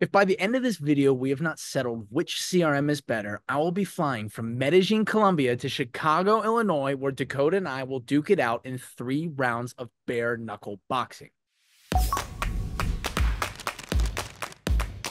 If by the end of this video we have not settled which CRM is better, I will be flying from Medellin, Colombia to Chicago, Illinois, where Dakota and I will duke it out in 3 rounds of bare knuckle boxing.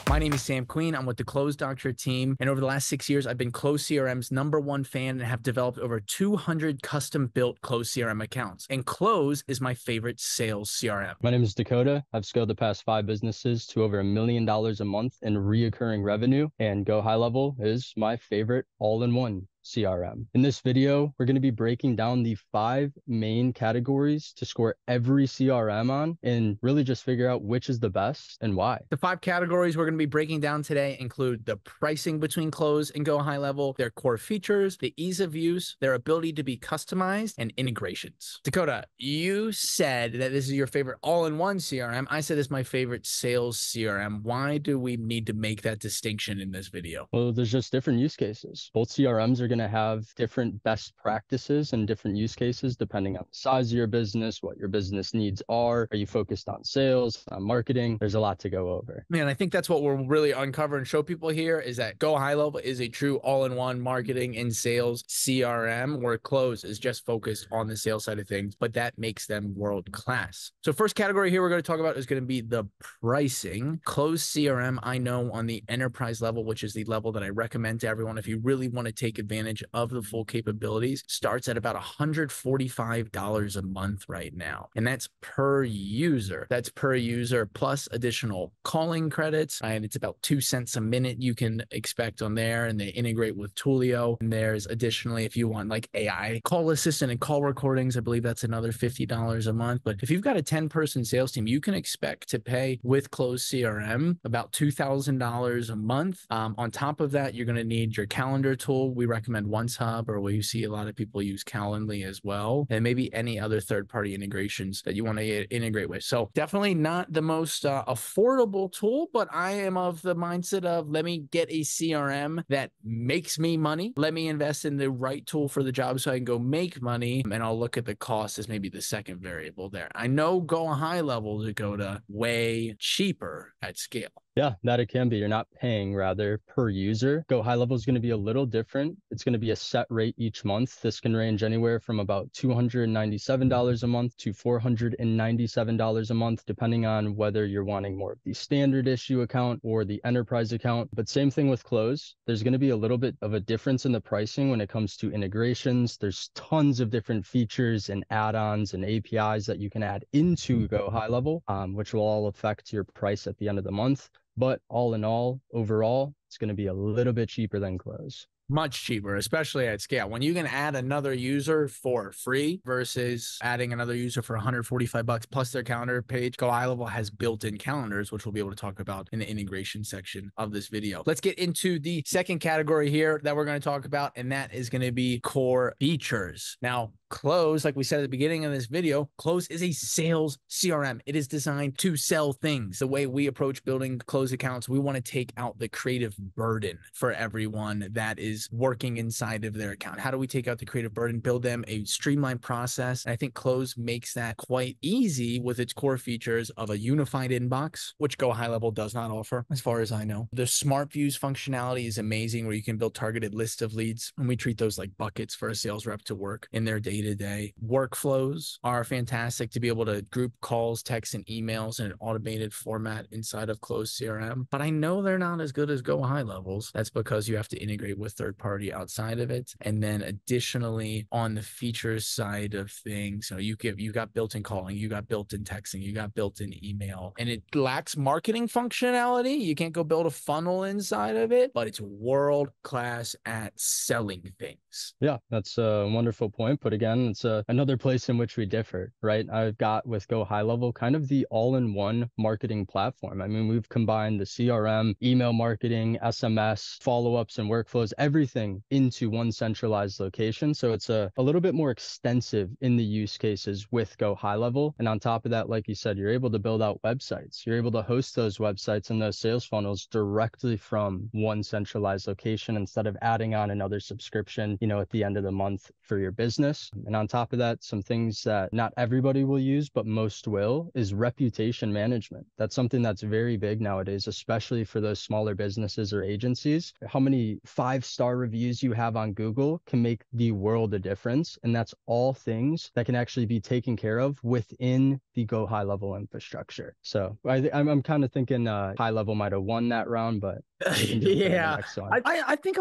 My name is Sam Queen. I'm with the Close Doctor team. And over the last 6 years, I've been Close CRM's #1 fan and have developed over 200 custom-built Close CRM accounts. And Close is my favorite sales CRM. My name is Dakota. I've scaled the past 5 businesses to over $1 million a month in reoccurring revenue, and Go High Level is my favorite all-in-one CRM. In this video, we're going to be breaking down the 5 main categories to score every CRM on and really just figure out which is the best and why. The 5 categories we're going to be breaking down today include the pricing between Close and Go High Level, their core features, the ease of use, their ability to be customized, and integrations. Dakota, you said that this is your favorite all-in-one CRM. I said it's my favorite sales CRM. Why do we need to make that distinction in this video? Well, there's just different use cases. Both CRMs are going to have different best practices and different use cases depending on the size of your business, what your business needs are. Are you focused on sales, on marketing? There's a lot to go over. Man, I think that's what we'll really uncover and show people here is that Go High Level is a true all-in-one marketing and sales CRM, where Close is just focused on the sales side of things, but that makes them world-class. So first category here we're going to talk about is going to be the pricing. Close CRM, I know on the enterprise level, which is the level that I recommend to everyone if you really want to take advantage of the full capabilities, starts at about $145 a month right now. And that's per user. That's per user plus additional calling credits. And it's about 2 cents a minute you can expect on there. And they integrate with Twilio. And there's additionally, if you want like AI call assistant and call recordings, I believe that's another $50 a month. But if you've got a 10-person sales team, you can expect to pay with Close CRM about $2,000 a month. On top of that, you're going to need your calendar tool. We recommend OneHub, or we see a lot of people use Calendly as well, and maybe any other third-party integrations that you want to integrate with. So definitely not the most affordable tool, but I am of the mindset of let me get a CRM that makes me money. Let me invest in the right tool for the job so I can go make money, and I'll look at the cost as maybe the second variable there. I know Go High Level to go to way cheaper at scale. Yeah, that it can be. You're not paying rather per user. Go High Level is going to be a little different. It's going to be a set rate each month. This can range anywhere from about $297 a month to $497 a month, depending on whether you're wanting more of the standard issue account or the enterprise account. But same thing with Close. There's going to be a little bit of a difference in the pricing when it comes to integrations. There's tons of different features and add-ons and APIs that you can add into Go High Level, which will all affect your price at the end of the month. But all in all, overall, it's going to be a little bit cheaper than Close. Much cheaper, especially at scale. When you can add another user for free versus adding another user for $145 plus their calendar page, Go High Level has built-in calendars, which we'll be able to talk about in the integration section of this video. Let's get into the second category here that we're going to talk about, and that is going to be core features. Now, Close, like we said at the beginning of this video, Close is a sales CRM. It is designed to sell things. The way we approach building Close accounts, we want to take out the creative burden for everyone that is working inside of their account. How do we take out the creative burden, build them a streamlined process? And I think Close makes that quite easy with its core features of a unified inbox, which Go High Level does not offer, as far as I know. The Smart Views functionality is amazing, where you can build targeted lists of leads, and we treat those like buckets for a sales rep to work in their day-to-day. Workflows are fantastic to be able to group calls, texts, and emails in an automated format inside of Close CRM. But I know they're not as good as Go High Levels. That's because you have to integrate with third-party outside of it. And then additionally, on the features side of things, you got built-in calling, you got built-in texting, you got built-in email, and it lacks marketing functionality. You can't go build a funnel inside of it, but it's world-class at selling things. Yeah, that's a wonderful point. But again, it's another place in which we differ, right? I've got with Go High Level kind of the all-in-one marketing platform. I mean, we've combined the CRM, email marketing, SMS, follow-ups, and workflows, everything into one centralized location. So it's a little bit more extensive in the use cases with Go High Level. And on top of that, like you said, you're able to build out websites. You're able to host those websites and those sales funnels directly from one centralized location instead of adding on another subscription, at the end of the month for your business. And on top of that, some things that not everybody will use, but most will, is reputation management. That's something that's very big nowadays, especially for those smaller businesses or agencies. How many 5-star reviews you have on Google can make the world a difference. And that's all things that can actually be taken care of within the Go High Level infrastructure. So I'm kind of thinking High Level might have won that round, but we can jump into the Yeah, next one. I think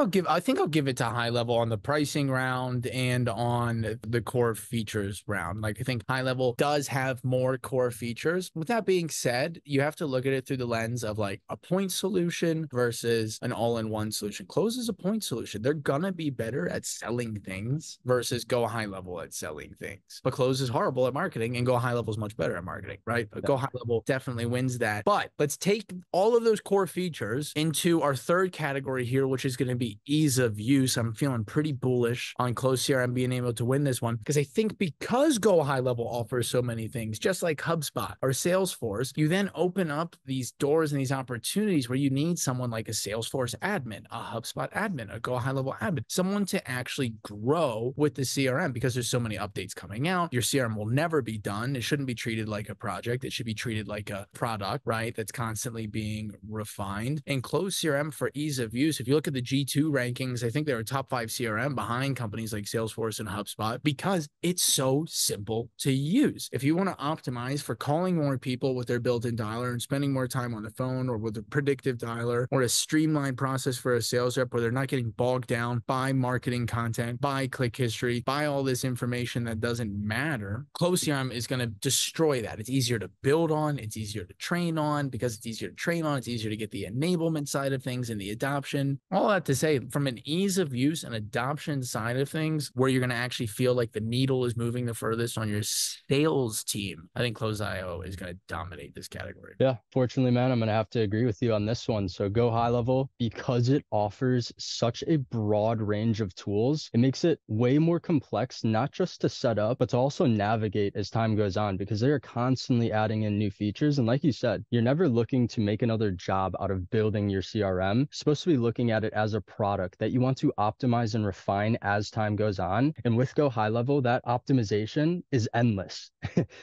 I'll give it to High Level on the pricing round and on the core features round. Like, I think High Level does have more core features. With that being said, you have to look at it through the lens of like a point solution versus an all-in-one solution. Close is a point solution. They're gonna be better at selling things versus Go High Level at selling things. But Close is horrible at marketing and Go High Level is much better at marketing, right? But Go High Level definitely wins that. But let's take all of those core features into our third category here, which is going to be ease of use. I'm feeling pretty bullish on Close CRM being able to win this one because I think because Go High Level offers so many things, just like HubSpot or Salesforce, you then open up these doors and these opportunities where you need someone like a Salesforce admin, a HubSpot admin, a Go High Level admin, someone to actually grow with the CRM because there's so many updates coming out. Your CRM will never be done. It shouldn't be treated like a project. It should be treated like a product, right? That's constantly being refined. And Close CRM for ease of use. If you look at the G2 rankings, I think they're a top 5 CRM behind companies like Salesforce and HubSpot because it's so simple to use. If you want to optimize for calling more people with their built-in dialer and spending more time on the phone or with a predictive dialer or a streamlined process for a sales rep where they're not getting bogged down by marketing content, by click history, by all this information that doesn't matter, Close CRM is going to destroy that. It's easier to build on. It's easier to train on. Because it's easier to train on, it's easier to get the enablement side of things and the adoption. All that to say, from an ease of use and adoption side of things, where you're going to actually feel like the needle is moving the furthest on your sales team, I think Close.io is going to dominate this category. Yeah, fortunately, man, I'm going to have to agree with you on this one. So Go High Level, because it offers such a broad range of tools, it makes it way more complex, not just to set up, but to also navigate as time goes on, because they are constantly adding in new features. And like you said, you're never looking to make another job out of building your CRM. You're supposed to be looking at it as a product that you want to optimize and refine as time goes on. And with Go High Level, that optimization is endless.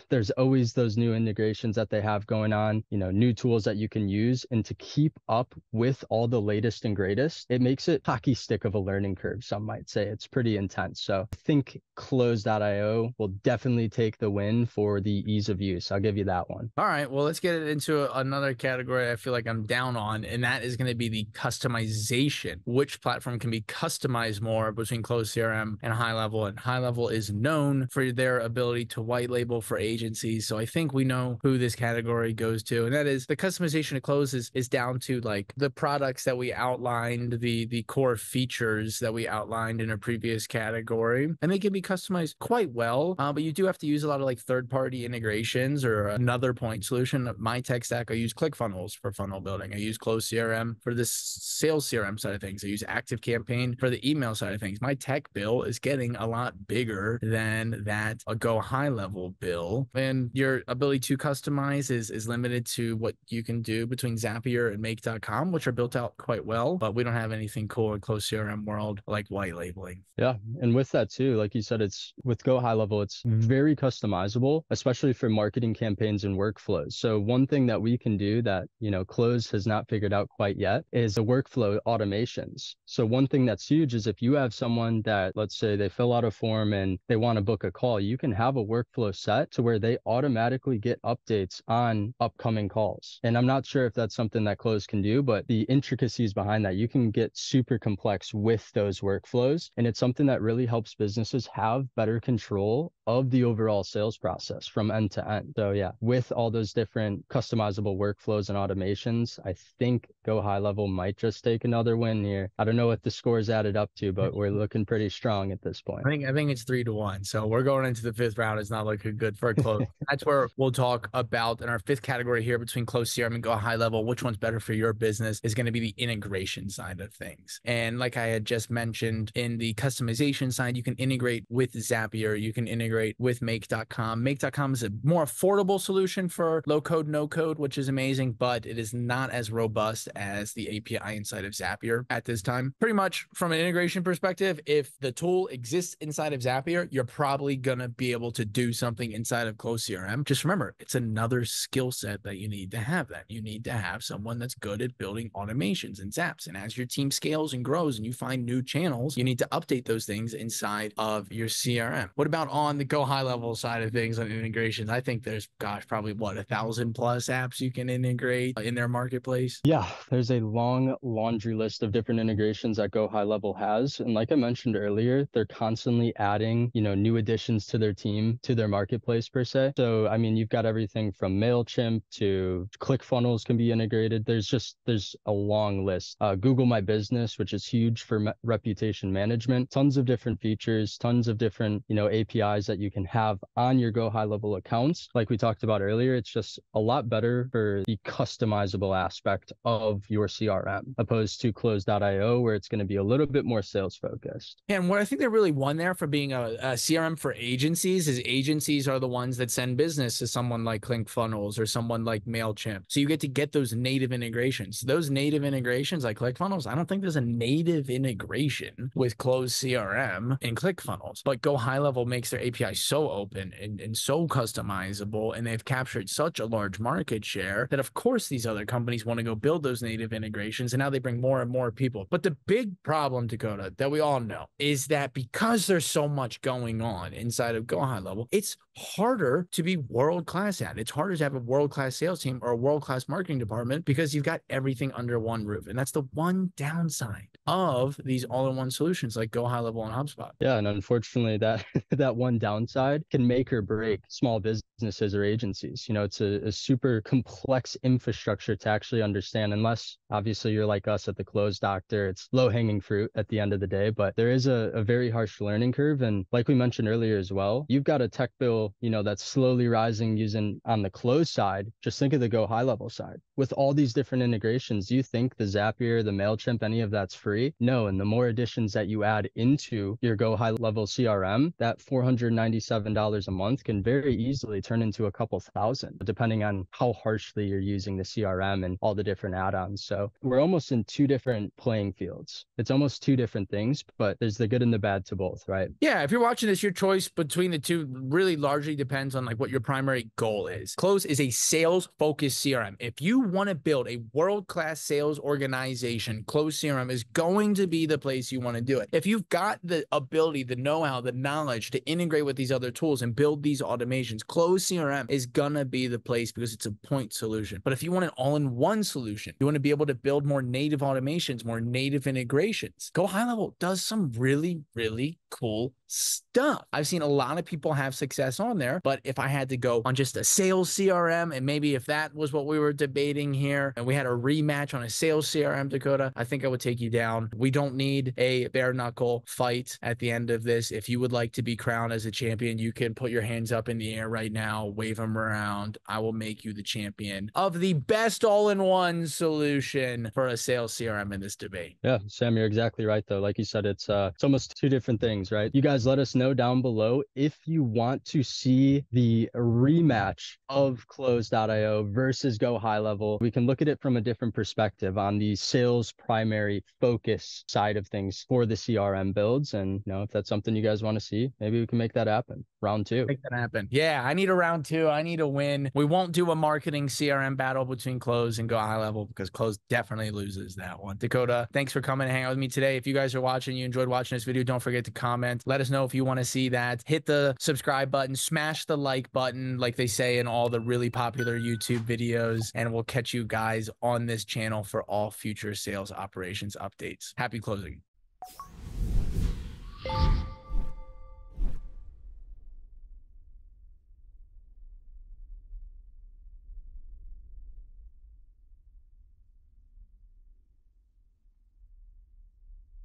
There's always those new integrations that they have going on, new tools that you can use. And to keep up with all the latest and greatest, it makes it hockey stick of a learning curve, some might say. It's pretty intense. So I think Close.io will definitely take the win for the ease of use. I'll give you that one. All right, well, let's get it into another category I feel like I'm down on, and that is going to be the customization. Which platform can be customized more between Close CRM and High Level? And High Level is known for their ability to white label for agencies. So I think we know who this category goes to, and that is the customization of Close is down to like the products that we outlined, the core features that we outlined in a previous category, and they can be customized quite well. But you do have to use a lot of like third-party integrations or another point solution. My tech stack, I use ClickFunnels for funnel building. I use Close CRM for the sales CRM side of things. I use ActiveCampaign for the email side of things. My tech bill is getting a lot bigger than that a Go High Level bill. And your ability to customize is limited to what you can do between Zapier and Make.com, which are built out quite well, but we don't have anything cool in Close CRM world like white labeling. Yeah. And with that too, like you said, it's with Go High Level, it's very customizable, especially for marketing campaigns and workflows. So one thing that we can do that, Close has not figured out quite yet is the workflow automations. So one thing that's huge is if you have someone that, let's say they fill out a form and they want to book a call, you can have a workflow set to where they automatically get updates on upcoming calls. And I'm not sure if that's something that Close can do, but the intricacies behind that, you can get super complex with those workflows. And it's something that really helps businesses have better control of the overall sales process from end to end. So yeah, with all those different customizable workflows and automations, I think Go High Level might just take another win here. I don't know what the scores added up to, but we're looking pretty strong at this point. I think it's 3-1. So we're going into the fifth round. It's not looking good for a Close. That's where we'll talk about in our fifth category here between Close CRM and Go High Level. Which one's better for your business is going to be the integration side of things. And And like I had just mentioned, in the customization side, you can integrate with Zapier, you can integrate with Make.com. Make.com is a more affordable solution for low code, no code, which is amazing, but it is not as robust as the API inside of Zapier at this time. Pretty much from an integration perspective, if the tool exists inside of Zapier, you're probably going to be able to do something inside of Close CRM. Just remember, it's another skill set that you need to have. That you need to have someone that's good at building automations and zaps. And as your team scales and grows and you find new channels, you need to update those things inside of your CRM. What about on the go high level side of things on integrations? I think there's, gosh, probably what, 1,000 plus apps you can integrate in their marketplace. Yeah, there's a long laundry list of different integrations that Go High Level has. And like I mentioned earlier, they're constantly adding, new additions to their team, to their marketplace per se. So, I mean, you've got everything from MailChimp to ClickFunnels can be integrated. There's a long list. Google My Business, which is huge for reputation management, tons of different features, tons of different, APIs that you can have on your Go High Level accounts. Like we talked about earlier, it's just a lot better for the customizable aspect of your CRM opposed to Close.io, where it's going to be a little bit more sales focused. And what I think they really won there for being a CRM for agencies is agencies are the ones that send business to someone like ClickFunnels or someone like MailChimp. So you get those native integrations. Those native integrations like ClickFunnels, I don't think there's a native integration with Close CRM and ClickFunnels, but Go High Level makes their API so open and so customizable, and they've captured such a large market share that of course these other companies want to go build those native integrations, and now they bring more and more people. But the big problem, Dakota, that we all know is that because there's so much going on inside of Go High Level, it's harder to be world-class at. It's harder to have a world-class sales team or a world-class marketing department because you've got everything under one roof. And that's the one downside of these all-in-one solutions like Go High Level and HubSpot. Yeah, and unfortunately that that one downside can make or break small businesses or agencies. It's a super complex infrastructure to actually understand, unless obviously you're like us at the Close Doctor. It's low-hanging fruit at the end of the day, but there is a very harsh learning curve. And like we mentioned earlier as well, you've got a tech bill, that's slowly rising using on the Close side. Just think of the Go High Level side. With all these different integrations, do you think the Zapier, the MailChimp, any of that's free? No, and the more additions that you add into your Go High Level CRM, that $497 a month can very easily turn into a couple thousand, depending on how harshly you're using the CRM and all the different add-ons. So we're almost in two different playing fields. It's almost two different things, but there's the good and the bad to both, right? Yeah, if you're watching this, your choice between the two really largely depends on like what your primary goal is. Close is a sales-focused CRM. If you want to build a world-class sales organization, Close CRM is going to be the place you want to do it. If you've got the ability, the know-how, the knowledge to integrate with these other tools and build these automations, Close CRM is gonna be the place because it's a point solution. But if you want an all-in-one solution, you want to be able to build more native automations, more native integrations, Go High Level does some really, really cool stuff. I've seen a lot of people have success on there, but if I had to go on just a sales CRM, and maybe if that was what we were debating here, and we had a rematch on a sales CRM, Dakota, I think I would take you down. We don't need a bare knuckle fight at the end of this. If you would like to be crowned as a champion, you can put your hands up in the air right now, wave them around. I will make you the champion of the best all-in-one solution for a sales CRM in this debate. Yeah, Sam, you're exactly right though. Like you said, it's almost two different things, right? You guys let us know down below if you want to see the rematch of Close.io versus Go High Level. We can look at it from a different perspective on the sales primary focus side of things for the CRM builds. And if that's something you guys want to see, maybe we can make that happen. Round two. Make that happen. Yeah, I need a round two. I need a win. We won't do a marketing CRM battle between Close and Go High Level because Close definitely loses that one. Dakota, thanks for coming and hanging out with me today. If you guys are watching, you enjoyed watching this video, don't forget to comment. Let us know if you want to see that. Hit the subscribe button, smash the like button, like they say in all the really popular YouTube videos, and we'll catch you guys on this channel for all future sales operations updates. Happy closing.